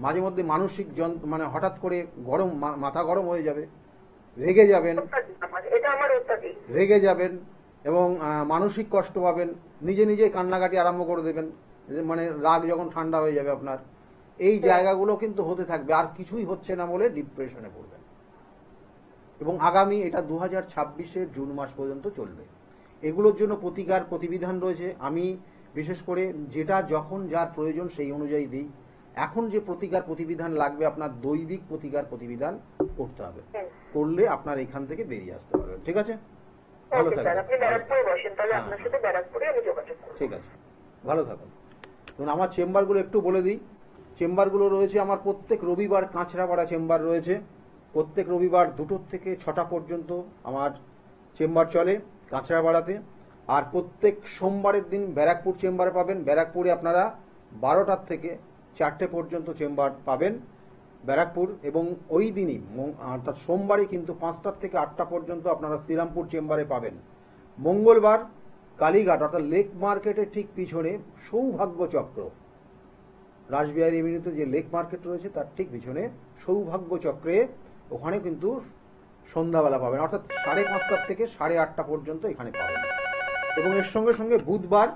মাঝে মধ্যে মানসিক মানে হঠাৎ করে গরম, মাথা গরম হয়ে যাবে, রেগে যাবেন, এটা আমার অত্যাধিক রেগে যাবেন এবং মানসিক কষ্ট পাবেন, নিজে নিজে কান্নাকাটি আরম্ভ করে দেবেন, মানে রাগ যখন ঠান্ডা হয়ে যাবে আপনার, এই জায়গাগুলো কিন্তু হতে থাকবে। আর কিছুই হচ্ছে না বলে ডিপ্রেশনে পড়বেন এবং আগামী এটা 2026-এর জুন মাস পর্যন্ত চলবে। এগুলোর জন্য প্রতিকার প্রতিবিধান রয়েছে, আমি বিশেষ করে যেটা যখন যার প্রয়োজন সেই অনুযায়ী দিই। এখন যে প্রতিকার প্রতিবিধান লাগবে, আপনার দৈবিক প্রতিকার প্রতিবিধান করতে হবে, করলে আপনার এখান থেকে বেরিয়ে আসতে পারবেন। ঠিক আছে? ভালো থাকবেন। আপনি ব্যারাকপুরে বসেন, তাহলে আপনার সাথে ব্যারাকপুরে আমি যোগাযোগ করব। ঠিক আছে, ভালো থাকুন। আমার চেম্বারগুলো একটু বলে দিই। চেম্বারগুলো রয়েছে আমার প্রত্যেক রবিবার কাঁচরাপাড়া চেম্বার রয়েছে। প্রত্যেক রবিবার 2টো থেকে 6টা পর্যন্ত আমার চেম্বার চলে কাঁচরাপাড়াতে। আর প্রত্যেক সোমবারের দিন ব্যারাকপুর চেম্বারে পাবেন। ব্যারাকপুরে আপনারা 12টার থেকে 4টে পর্যন্ত চেম্বার পাবেন ব্যারাকপুর, এবং ওই দিনই অর্থাৎ সোমবারে কিন্তু 5টার থেকে 8টা পর্যন্ত আপনারা শ্রীরামপুর চেম্বারে পাবেন। মঙ্গলবার কালীঘাট অর্থাৎ লেক মার্কেটের ঠিক পিছনে সৌভাগ্য চক্র, রাসবিহারী এভিনিউতে যে লেক মার্কেট রয়েছে তার ঠিক পিছনে সৌভাগ্য চক্রে, ওখানে কিন্তু সন্ধ্যাবেলা পাবেন, অর্থাৎ 5:30 থেকে 8:30 পর্যন্ত এখানে পাবেন। এবং এর সঙ্গে সঙ্গে বুধবার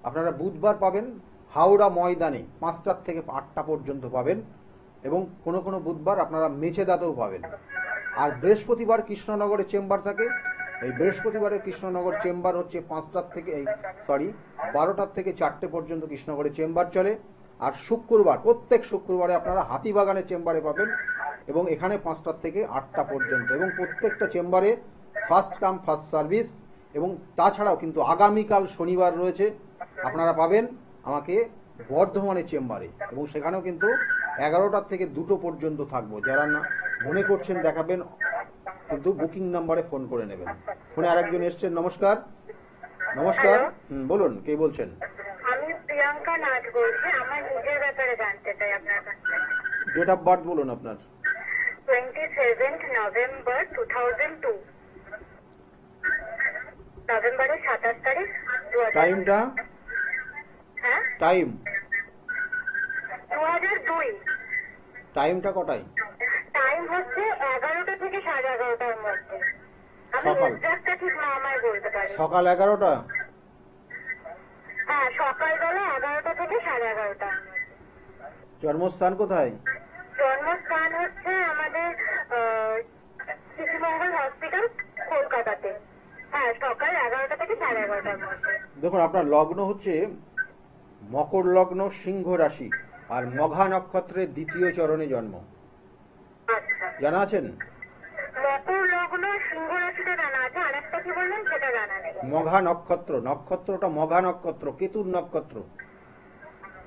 আপনারা পাবেন হাওড়া ময়দানে 5টা থেকে 8টা পর্যন্ত পাবেন। এবং কোনো কোনো বুধবার আপনারা মেছেদাতেও পাবেন। আর বৃহস্পতিবার কৃষ্ণনগরে চেম্বার থাকে। এই বৃহস্পতিবারে কৃষ্ণনগর চেম্বার হচ্ছে 5টার থেকে 12টার থেকে 4টে পর্যন্ত কৃষ্ণনগরে চেম্বার চলে। আর শুক্রবার, প্রত্যেক শুক্রবারে আপনারা হাতিবাগানের চেম্বারে পাবেন এবং এখানে 5টার থেকে 8টা পর্যন্ত, এবং প্রত্যেকটা চেম্বারে ফার্স্ট কাম ফার্স্ট সার্ভিস। এবং তাছাড়াও কিন্তু আগামীকাল শনিবার রয়েছে, আপনারা পাবেন আমাকে বর্ধমানের চেম্বারে, এবং সেখানেও কিন্তু 11টার থেকে 2টো পর্যন্ত থাকবো। যারা না মনে করছেন দেখাবেন, কিন্তু বুকিং নাম্বারে ফোন করে নেবেন। ফোনে আরেকজন এসছেন। নমস্কার। নমস্কার। বলুন, কে বলছেন? আমি প্রিয়াঙ্কা নাথ বলছি। আমার নিজের ব্যাপারে জানতে চাই আপনার কাছে। ডেট অফ বার্থ বলুন আপনার। 27th November 2002। নভেম্বরের 27 তারিখ 2002। টাইমটা? হ্যাঁ, টাইম 2002। টাইমটা কটায়? টাইম হচ্ছে 11টা থেকে 11:30টার মধ্যে। আমি সকাল? এক্সাক্টটা ঠিক মা আমায় বলতে পারি। সকাল 11টা? হ্যাঁ, সকালবেলা 11টা থেকে 11:30টা। জন্মস্থান কোথায়? জন্মস্থান হচ্ছে আমাদের শিশুমঙ্গল হসপিটাল, কলকাতাতে। হ্যাঁ, সকাল 11টা থেকে 11:30টার মধ্যে। দেখুন, আপনার লগ্ন হচ্ছে মকর লগ্ন, সিংহ রাশি, আর মঘা নক্ষত্রের 2য় চরণে জন্ম। আচ্ছা, জানা আছেন? মকর লগ্ন সিংহ রাশিটা জানা আছে, আরেকটা কি বললেন সেটা জানা নেই। মঘা নক্ষত্র, নক্ষত্রটা মঘা নক্ষত্র, কেতুর নক্ষত্র।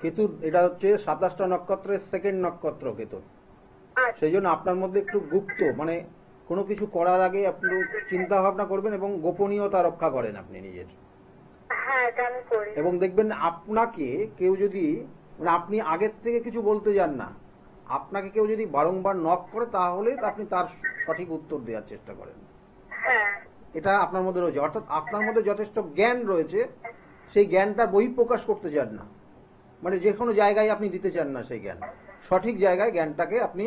কেতুর, এটা হচ্ছে 27টা নক্ষত্রের সেকেন্ড নক্ষত্র কেতুর। আচ্ছা, সেই জন্য আপনার মধ্যে একটু গুপ্ত, মানে কোনো কিছু করার আগে আপনি চিন্তা ভাবনা করবেন এবং গোপনীয়তা রক্ষা করেন আপনি নিজের। হ্যাঁ, এটা আমি করি। এবং দেখবেন আপনাকে কেউ যদি, মানে আপনি আগের থেকে কিছু বলতে যান না, আপনাকে কেউ যদি বারংবার নক করে তাহলে আপনি তার সঠিক উত্তর দেওয়ার চেষ্টা করেন। হ্যাঁ, এটা আপনার মধ্যে রয়েছে, অর্থাৎ আপনার মধ্যে যথেষ্ট জ্ঞান রয়েছে, সেই জ্ঞানটা বহিঃপ্রকাশ করতে চান না, মানে যে কোনো জায়গায় আপনি দিতে চান না সেই জ্ঞান, সঠিক জায়গায় জ্ঞানটাকে আপনি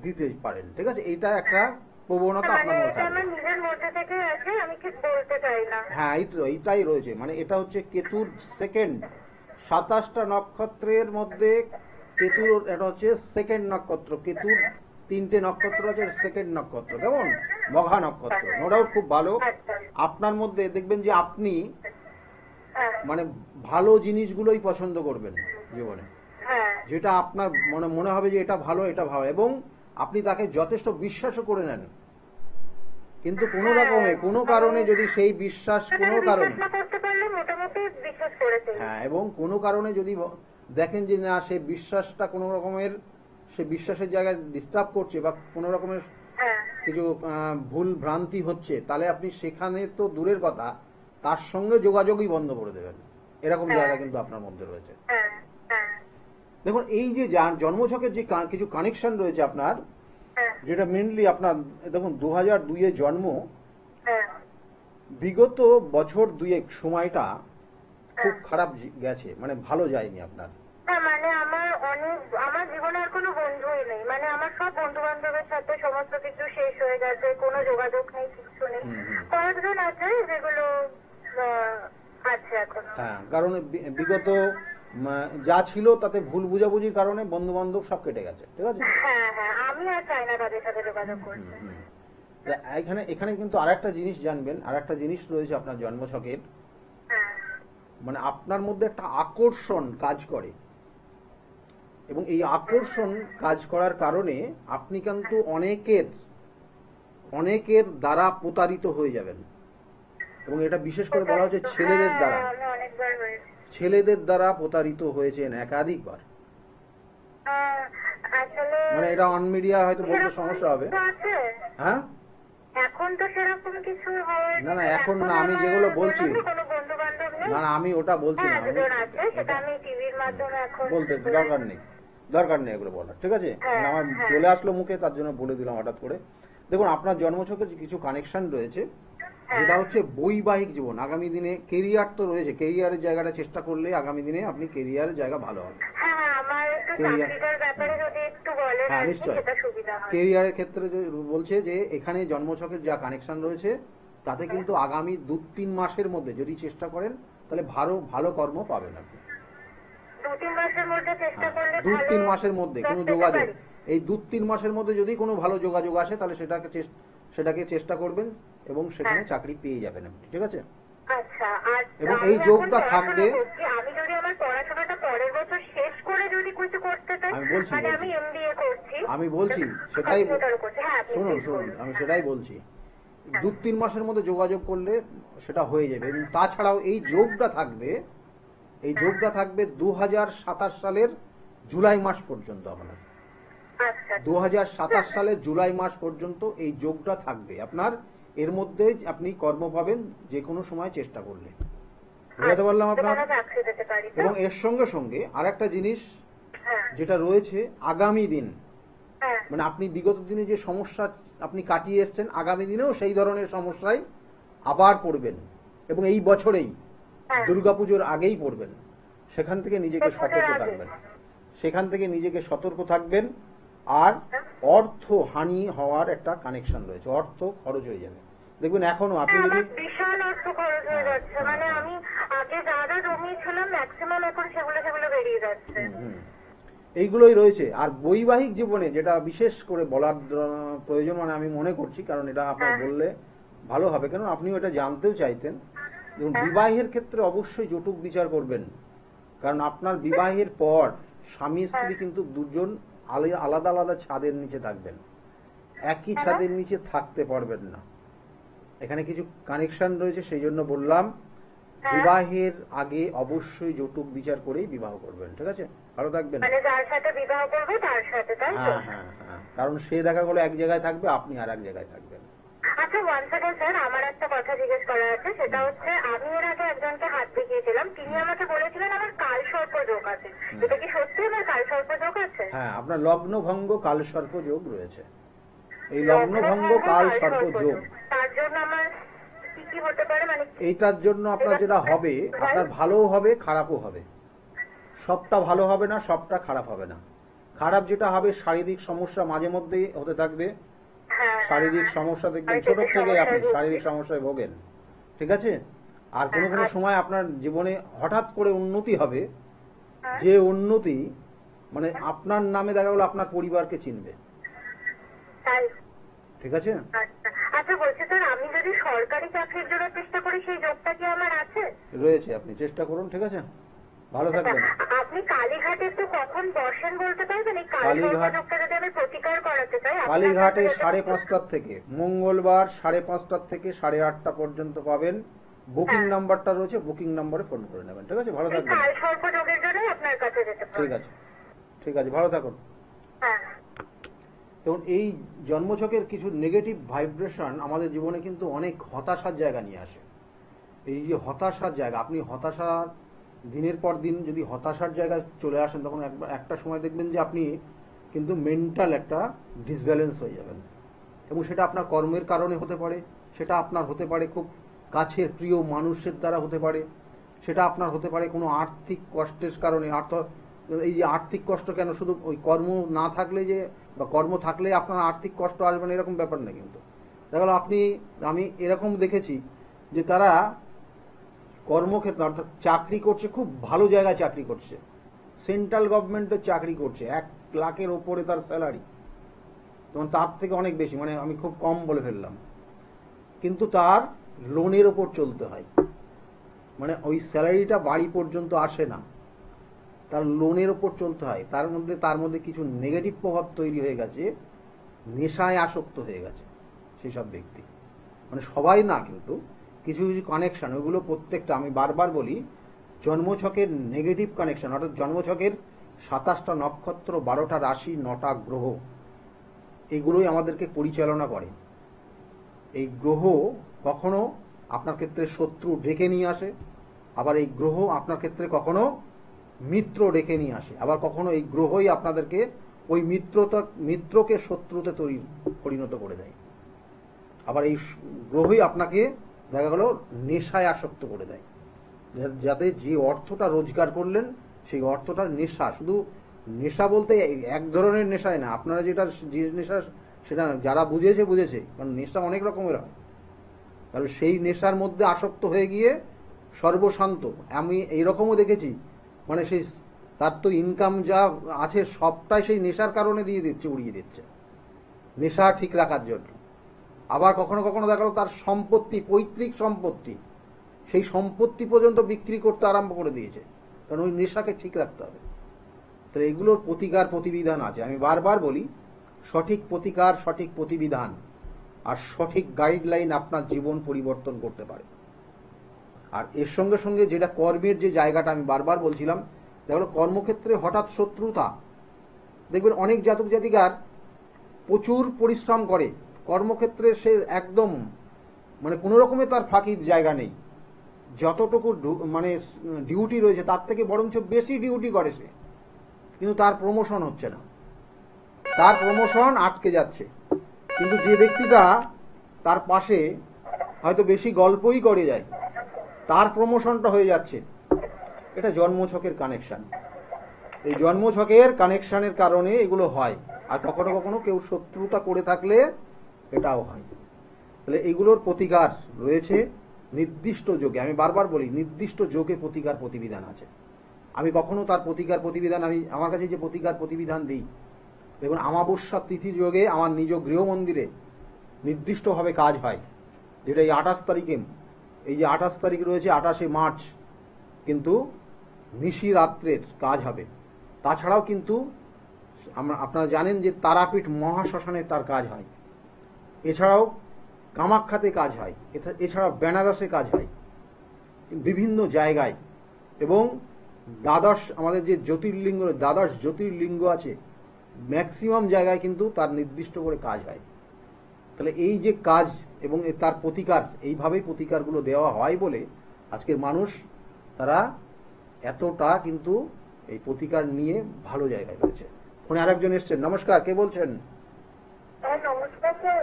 দিতে পারেন। ঠিক আছে, এইটা একটা প্রবণতা আপনার মানে মধ্যে এটা আমার থাকবে। নিজের মধ্যে থেকে আছে, আমি ঠিক বলতে চাই না। হ্যাঁ, এইটাই রয়েছে, মানে এটা হচ্ছে কেতুর সেকেন্ড, 27টা নক্ষত্রের মধ্যে কেতুর, এটা হচ্ছে সেকেন্ড নক্ষত্র। কেতুর 3টে নক্ষত্র আছে, সেকেন্ড নক্ষত্র, কেমন? মঘা নক্ষত্র, নো ডাউট খুব ভালো। আচ্ছা, আপনার মধ্যে দেখবেন যে আপনি হ্যাঁ, মানে ভালো জিনিসগুলোই পছন্দ করবেন জীবনে, হ্যাঁ, যেটা আপনার মনে হবে যে এটা ভালো, এটা ভালো, এবং আপনি তাকে যথেষ্ট বিশ্বাসও করে নেন। কিন্তু কোনো রকমে, কোনো কারণে যদি সেই বিশ্বাস কোনো কারণে, বিশ্বাস না করতে পারলে মোটামুটি বিশ্বাস করেছে। হ্যাঁ, এবং কোনো কারণে যদি দেখেন যে না, সেই বিশ্বাসটা কোনো রকমের, সে বিশ্বাসের জায়গায় ডিস্টার্ব করছে বা কোনো রকমের হ্যাঁ, কিছু ভুল ভ্রান্তি হচ্ছে, তাহলে আপনি সেখানে তো দূরের কথা, তার সঙ্গে যোগাযোগই বন্ধ করে দেবেন। এরকম জায়গা কিন্তু আপনার মধ্যে রয়েছে। হ্যাঁ, হ্যাঁ, দেখুন, এই যে জন্মছকের যে কিছু কানেকশন রয়েছে আপনার, হ্যাঁ, যেটা মেনলি আপনার, দেখুন 2002-এ জন্ম, হ্যাঁ, বিগত বছর দুয়েক সময়টা খুব খারাপ গেছে, মানে ভালো যায়নি আপনার। হ্যাঁ, মানে আমার জীবনে আর কোনো বন্ধুই নেই, মানে আমার সব বন্ধু বান্ধবের সাথে সমস্ত কিছু শেষ হয়ে গেছে, কোনো যোগাযোগ নেই, কিছু নেই। কয়েকজন আছে যেগুলো আছে এখন। হ্যাঁ, কারণ বিগত যা ছিল তাতে ভুল বুঝাবুঝির কারণে বন্ধু বান্ধব সব কেটে গেছে। ঠিক আছে, হ্যাঁ, হ্যাঁ, আমি আর চাই না তাদের সাথে যোগাযোগ করতে। এখানে কিন্তু আরেকটা জিনিস জানবেন, আরেকটা জিনিস রয়েছে আপনার জন্মছকের, হ্যাঁ, মানে আপনার মধ্যে একটা আকর্ষণ কাজ করে, এবং এই আকর্ষণ কাজ করার কারণে আপনি কিন্তু অনেকের দ্বারা প্রতারিত হয়ে যাবেন, এবং এটা বিশেষ করে বলা হচ্ছে ছেলেদের দ্বারা। আমি অনেকবার হয়েছে। ছেলেদের দ্বারা প্রতারিত হয়েছেন একাধিকবার। আসলে মানে এটা অন মিডিয়া হয়তো বলতে সমস্যা হবে। আছে, হ্যাঁ, এখন তো সেরকম কিছু হয় না না, এখন না, আমি যেগুলো বলছি, কোনো বন্ধু বান্ধব নেই। না না, আমি ওটা বলছি না, হ্যাঁ, দুজন আছে, সেটা আমি টিভির মাধ্যমে এখন বলতে দরকার নেই এগুলো বলার। ঠিক আছে, হ্যাঁ, আমার হ্যাঁ। চলে আসলো মুখে, তার জন্য বলে দিলাম হঠাৎ করে। দেখুন, আপনার জন্মছকের কিছু কানেকশন রয়েছে, যেটা হচ্ছে বৈবাহিক জীবন। আগামী দিনে কেরিয়ার তো রয়েছে, কেরিয়ারের জায়গাটা চেষ্টা করলে আগামী দিনে আপনি কেরিয়ারের জায়গা ভালো হবে। হ্যাঁ, আমার একটু কেরিয়ার, চাকরিটার ব্যাপারে যদি একটু বলেন হ্যাঁ আর কি, নিশ্চয়, সেটা সুবিধা হয়। কেরিয়ারের ক্ষেত্রে যে বলছে যে এখানে জন্মছকের যা কানেকশন রয়েছে তাতে কিন্তু আগামী 2-3 মাসের মধ্যে যদি চেষ্টা করেন তাহলে ভালো কর্ম পাবেন আপনি। 2-3 মাসের মধ্যে চেষ্টা করলে দু ভালো তিন মাসের মধ্যে কোনো পেতে যোগাযোগ, পারি। এই 2-3 মাসের মধ্যে যদি কোনো ভালো যোগাযোগ আসে তাহলে সেটাকে চেষ্টা করবেন এবং সেখানে চাকরি পেয়ে যাবেন আপনি, ঠিক আছে? আচ্ছা, আর এবং আমি এই এখন যোগটা পড়াশোনা থাকবে। করছি, আমি যদি আমার পড়াশোনাটা পরের বছর শেষ করে যদি কিছু করতে চাই, আমি বলছি, মানে আমি এমবিএ করছি, আমি বলছি সেটাই করছি। হ্যাঁ, আপনি শুনুন please শুনুন, বলুন। আমি সেটাই বলছি। 2-3 মাসের মধ্যে যোগাযোগ করলে সেটা হয়ে যাবে। এবং তাছাড়াও এই যোগটা থাকবে, এই যোগটা থাকবে 2027 সালের জুলাই মাস পর্যন্ত। আপনার আচ্ছা, 2027 সালের জুলাই মাস পর্যন্ত এই যোগটা থাকবে আপনার। এর মধ্যে আপনি কর্ম পাবেন যে কোনো সময় চেষ্টা করলে, বুঝাতে পারলাম আপনার? আমরা চাকরি পেতে পারি তো? এবং এর সঙ্গে সঙ্গে আরেকটা জিনিস হ্যাঁ, যেটা রয়েছে, আগামী দিন হ্যাঁ, মানে আপনি বিগত দিনে যে সমস্যা আপনি কাটিয়ে এসেছেন, আগামী দিনেও সেই ধরনের সমস্যায় আবার পড়বেন এবং এই বছরেই হ্যাঁ। দুর্গাপুজোর আগেই পড়বেন। সেখান থেকে নিজেকে পুজোর সতর্ক আগে। থাকবেন, সেখান থেকে নিজেকে সতর্ক থাকবেন। আর অর্থ হানি হওয়ার একটা কানেকশন রয়েছে, অর্থ খরচ হয়ে যাবে। দেখবেন এখনো আপনি হ্যাঁ, যদি আমার বিশাল অর্থ খরচ হয়ে যাচ্ছে, মানে আমি আগে যা যা জমিয়েছিলাম ম্যাক্সিমাম এখন সেগুলো বেরিয়ে যাচ্ছে। এইগুলোই রয়েছে। আর বৈবাহিক জীবনে যেটা বিশেষ করে বলার প্রয়োজন মানে আমি মনে করছি, কারণ এটা আপনার বললে ভালো হবে, কেন আপনিও এটা জানতেও চাইতেন। দেখুন, বিবাহের ক্ষেত্রে অবশ্যই যৌতুক বিচার করবেন, কারণ আপনার বিবাহের পর স্বামী স্ত্রী কিন্তু দুজন আলাদা আলাদা ছাদের নিচে থাকবেন, একই ছাদের নিচে থাকতে পারবেন না। এখানে কিছু কানেকশন রয়েছে, সেই জন্য বললাম বিবাহের আগে অবশ্যই যৌতুক বিচার করেই বিবাহ করবেন, ঠিক আছে? ভালো থাকবেন। মানে যার সাথে বিবাহ করবো তার সাথে, তাই তো? হ্যাঁ হ্যাঁ হ্যাঁ, কারণ সে দেখা গেলো এক জায়গায় থাকবে, আপনি আর এক জায়গায় থাকবেন। আচ্ছা, ওয়ান সেকেন্ড স্যার, আমার একটা কথা জিজ্ঞেস করার আছে। সেটা হচ্ছে, আমি এর আগে একজনকে হাত দেখিয়েছিলাম, তিনি আমাকে বলেছিলেন আমার কাল সর্প যোগ আছে। এটা কি সত্যি আমার কাল সর্প যোগ আছে? হ্যাঁ, আপনার লগ্ন ভঙ্গ কাল সর্প যোগ রয়েছে। এই লগ্ন ভঙ্গ কাল সর্প যোগ, তার জন্য আমার কি কি হতে পারে, মানে এইটার জন্য আপনার যেটা হবে, আপনার ভালোও হবে খারাপও হবে। সবটা ভালো হবে না, সবটা খারাপ হবে না। খারাপ যেটা হবে, শারীরিক সমস্যা মাঝে মধ্যেই হতে থাকবে। হ্যাঁ, শারীরিক সমস্যা দেখবেন ছোট থেকে আপনি শারীরিক সমস্যায় ভোগেন, ঠিক আছে? আর কোনো কোনো সময় আপনার জীবনে হঠাৎ করে উন্নতি হবে, যে উন্নতি মানে আপনার নামে দেখা গেলো আপনার পরিবারকে চিনবে, তাই? ঠিক আছে? আচ্ছা, আচ্ছা, বলছি স্যার, আমি যদি সরকারি চাকরির জন্য চেষ্টা করি সেই যোগটা কি আমার আছে? রয়েছে, আপনি চেষ্টা করুন, ঠিক আছে? ভালো থাকবেন। আপনি কালীঘাটে তো কখন বসেন বলতে পারবেন? এই কালীঘাট- যোগটা যদি আমি প্রতিকার করাতে চাই, আপনার কালীঘাটে কাছে যেতে- 5:30 থেকে মঙ্গলবার 5:30 থেকে 8:30 পর্যন্ত পাবেন। বুকিং নাম্বারটা রয়েছে, বুকিং নাম্বারে ফোন করে নেবেন, ঠিক আছে? ভালো এই থাকবেন। কাল সর্প যোগের জন্যই আপনার কাছে যেতে পারি। ঠিক আছে, ঠিক আছে, ভালো থাকুন। হ্যাঁ, এবং এই জন্মছকের কিছু নেগেটিভ ভাইব্রেশন আমাদের জীবনে কিন্তু অনেক হতাশার জায়গা নিয়ে আসে। এই যে হতাশার জায়গা, আপনি হতাশার দিনের পর দিন যদি হতাশার জায়গায় চলে আসেন, তখন একটা সময় দেখবেন যে আপনি কিন্তু মেন্টাল একটা ডিসব্যালেন্স হয়ে যাবেন। এবং সেটা আপনার কর্মের কারণে হতে পারে, সেটা আপনার হতে পারে খুব কাছের প্রিয় মানুষের দ্বারা হতে পারে, সেটা আপনার হতে পারে কোনো আর্থিক কষ্টের কারণে। এই যে আর্থিক কষ্ট কেন, শুধু ওই কর্ম না থাকলে যে বা কর্ম থাকলে আপনার আর্থিক কষ্ট আসবে না এরকম ব্যাপার না। কিন্তু দেখা গেল আমি এরকম দেখেছি যে তারা কর্মক্ষেত্রে অর্থাৎ চাকরি করছে, খুব ভালো জায়গায় চাকরি করছে, সেন্ট্রাল গভর্নমেন্টের চাকরি করছে, 1 লাখের ওপরে তার স্যালারি, তখন তার থেকে অনেক বেশি, মানে আমি খুব কম বলে ফেললাম, কিন্তু তার লোনের ওপর চলতে হয়, মানে ওই স্যালারিটা বাড়ি পর্যন্ত আসে না, তার লোনের ওপর চলতে হয়। তার মধ্যে কিছু নেগেটিভ প্রভাব তৈরি হয়ে গেছে, নেশায় আসক্ত হয়ে গেছে সেসব ব্যক্তি, মানে সবাই না, কিন্তু কিছু কিছু কানেকশন, ওইগুলো প্রত্যেকটা আমি বারবার বলি, জন্মছকের নেগেটিভ কানেকশন, অর্থাৎ জন্মছকের 27টা নক্ষত্র, 12টা রাশি, 9টা গ্রহ, এইগুলোই আমাদেরকে পরিচালনা করে। এই গ্রহ কখনো আপনার ক্ষেত্রে শত্রু ডেকে নিয়ে আসে, আবার এই গ্রহ আপনার ক্ষেত্রে কখনো মিত্র ডেকে নিয়ে আসে, আবার কখনো এই গ্রহই আপনাদেরকে ওই মিত্রকে শত্রুতে পরিণত করে দেয়, আবার এই গ্রহই আপনাকে দেখা গেল নেশায় আসক্ত করে দেয়, যাতে যে অর্থটা রোজগার করলেন সেই অর্থটার নেশা, শুধু নেশা বলতে এক ধরনের নেশায় না, আপনারা যে নেশা সেটা যারা বুঝেছে, কারণ নেশা অনেক রকমের হয়, কারণ সেই নেশার মধ্যে আসক্ত হয়ে গিয়ে সর্বশান্ত। আমি এইরকমও দেখেছি, মানে সেই তার তো ইনকাম যা আছে সবটাই সেই নেশার কারণে দিয়ে দিচ্ছে, উড়িয়ে দিচ্ছে, নেশা ঠিক রাখার জন্য। আবার কখনো কখনো দেখা গেল তার সম্পত্তি, পৈতৃক সম্পত্তি, সেই সম্পত্তি পর্যন্ত বিক্রি করতে আরম্ভ করে দিয়েছে, কারণ ওই নেশাকে ঠিক রাখতে হবে। তাহলে এগুলোর প্রতিকার প্রতিবিধান আছে। আমি বারবার বলি, সঠিক প্রতিকার, সঠিক প্রতিবিধান আর সঠিক গাইডলাইন আপনার জীবন পরিবর্তন করতে পারে। আর এর সঙ্গে সঙ্গে যেটা কর্মের যে জায়গাটা আমি বারবার বলছিলাম, দেখো কর্মক্ষেত্রে হঠাৎ শত্রুতা, দেখবেন অনেক জাতক জাতিকার প্রচুর পরিশ্রম করে কর্মক্ষেত্রে, সে একদম মানে কোনো রকমে তার ফাঁকির জায়গা নেই, যতটুকু মানে ডিউটি রয়েছে তার থেকে বরঞ্চ বেশি ডিউটি করে সে, কিন্তু তার প্রমোশন হচ্ছে না, তার প্রমোশন আটকে যাচ্ছে। কিন্তু যে ব্যক্তিটা তার পাশে হয়তো বেশি গল্পই করে যায়, তার প্রমোশনটা হয়ে যাচ্ছে। এটা জন্মছকের কানেকশন। এই জন্মছকের কানেকশনের কারণে এগুলো হয়। আর কখনো কখনো কেউ শত্রুতা করে থাকলে এটাও হয়। তাহলে এগুলোর প্রতিকার রয়েছে নির্দিষ্ট যোগে। আমি বারবার বলি, নির্দিষ্ট যোগে প্রতিকার প্রতিবিধান আছে। আমি কখনো তার প্রতিকার প্রতিবিধান, আমি আমার কাছে যে প্রতিকার প্রতিবিধান দিই, দেখুন অমাবস্যা তিথি যোগে আমার নিজ গৃহ মন্দিরে নির্দিষ্টভাবে কাজ হয়, যেটা এই 28 তারিখে, এই যে 28 তারিখ রয়েছে 28শে মার্চ, কিন্তু নিশি রাত্রের কাজ হবে। তাছাড়াও কিন্তু আপনারা জানেন যে তারাপীঠ মহাশ্মশানে তার কাজ হয়, এছাড়াও কামাখ্যাতে কাজ হয়, এছাড়াও বেনারসে কাজ হয়, বিভিন্ন জায়গায়। এবং দ্বাদশ, আমাদের যে জ্যোতির্লিঙ্গ, দ্বাদশ জ্যোতির্লিঙ্গ আছে, ম্যাক্সিমাম জায়গায় কিন্তু তার নির্দিষ্ট করে কাজ হয়। তাহলে এই যে কাজ এবং তার প্রতিকার, এইভাবেই প্রতিকারগুলো দেওয়া হয় বলে আজকের মানুষ তারা এতটা কিন্তু এই প্রতিকার নিয়ে ভালো জায়গায় রয়েছে। ফোনে আরেকজন এসছেন। নমস্কার, কে বলছেন? নমস্কার স্যার।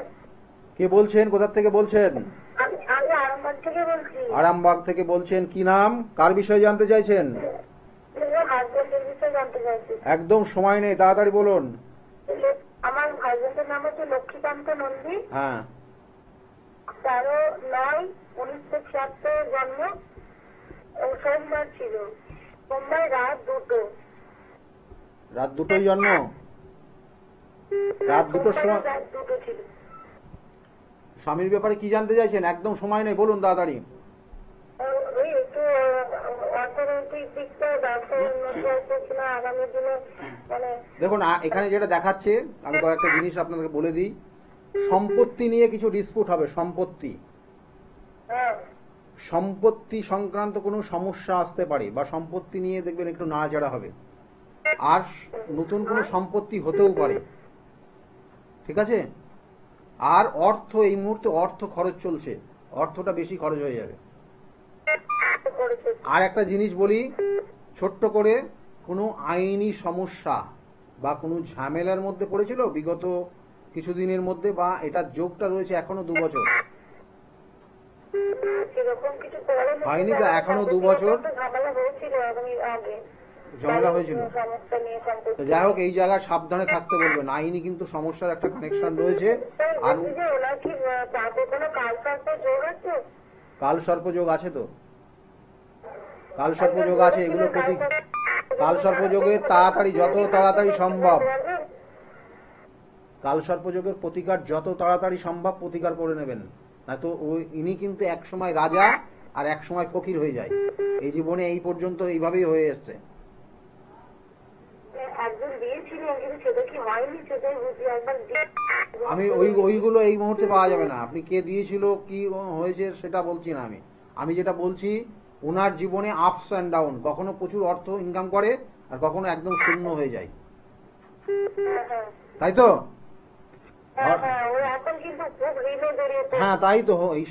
কে বলছেন, কোথা থেকে বলছেন? আমি আরামবাগ থেকে বলছি। আরামবাগ থেকে বলছেন, কি নাম, কার বিষয়ে জানতে চাইছেন? হাজবেন্ডের বিষয়ে জানতে চাইছি। একদম সময় নেই, তাড়াতাড়ি বলুন। আমার হাজবেন্ডের নাম হচ্ছে লক্ষ্মীকান্ত নন্দী। হ্যাঁ। 13/9/1976 জন্ম, সোমবার ছিল, সোমবার রাত 2টো। রাত 2টোয় জন্ম? রাত 2টোর সময়? রাত 2টো ছিল। স্বামীর ব্যাপারে কি জানতে চাইছেন? একদম সময় নেই, বলুন তাড়াতাড়ি। ওই একটু অর্থনৈতিক দিকটা, ব্যবসার উন্নতি আসছে কিনা আগামী দিনে, মানে দেখুন এখানে যেটা দেখাচ্ছে, আমি কয়েকটা জিনিস আপনাদেরকে বলে দিই। সম্পত্তি নিয়ে কিছু ডিসপুট হবে, সম্পত্তি, হ্যাঁ, সম্পত্তি সংক্রান্ত কোনো সমস্যা আসতে পারে, বা সম্পত্তি নিয়ে দেখবেন একটু নাড়াচাড়া হবে। আর নতুন কোনো সম্পত্তি হতেও পারে, ঠিক আছে? আর অর্থ, এই মুহূর্তে অর্থ খরচ চলছে, অর্থটা বেশি খরচ হয়ে যাবে। আর একটা জিনিস বলি ছোট্ট করে, কোনো আইনি সমস্যা বা কোনো ঝামেলার মধ্যে পড়েছিল বিগত কিছুদিনের মধ্যে, বা এটার যোগটা রয়েছে এখনো 2 বছর হয়নি, তো এখনো 2 বছর ঝামেলা হয়েছিল। তো যাই হোক, এই জায়গায় সাবধানে থাকতে বলবেন। আইনি কিন্তু সমস্যার একটা কানেকশন রয়েছে। আর কাল সর্পযোগ আছে, তো কাল সর্পযোগ আছে, এগুলো প্রতি কাল সর্পযোগের তাড়াতাড়ি, যত তাড়াতাড়ি সম্ভব, কাল সর্পযোগের প্রতিকার যত তাড়াতাড়ি সম্ভব প্রতিকার করে নেবেন। না তো ইনি কিন্তু এক সময় রাজা আর এক সময় ফকির হয়ে যায়। এই জীবনে এই পর্যন্ত এইভাবেই হয়ে এসছে। আমি ওইগুলো এই মুহূর্তে পাওয়া যাবে না। আপনি কে দিয়েছিল, কি হয়েছে সেটা বলছি না। আমি যেটা বলছি, ওনার জীবনে আপস অ্যান্ড ডাউন, কখনো প্রচুর অর্থ ইনকাম করে আর কখনো একদম শূন্য হয়ে যায়, তাই তো? হ্যাঁ, তাই তো, এই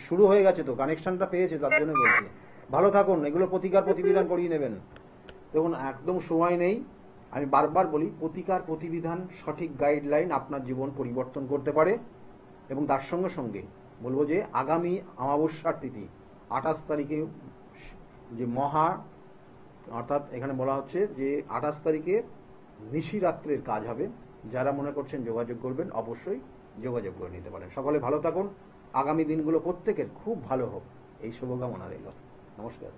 শুরু হয়ে গেছে, তো কানেকশনটা পেয়েছে, তার জন্য বলছি। ভালো থাকুন, এগুলো প্রতিকার প্রতিবিধান করিয়ে নেবেন। দেখুন একদম সময় নেই। আমি বারবার বলি, প্রতিকার প্রতিবিধান, সঠিক গাইডলাইন আপনার জীবন পরিবর্তন করতে পারে। এবং তার সঙ্গে সঙ্গে বলবো যে আগামী অমাবস্যার তিথি 28 তারিখে যে অর্থাৎ এখানে বলা হচ্ছে যে 28 তারিখে নিশি রাত্রের কাজ হবে। যারা মনে করছেন যোগাযোগ করবেন, অবশ্যই যোগাযোগ করে নিতে পারেন। সকলে ভালো থাকুন, আগামী দিনগুলো প্রত্যেকের খুব ভালো হোক, এই শুভকামনা রইল। নমস্কার।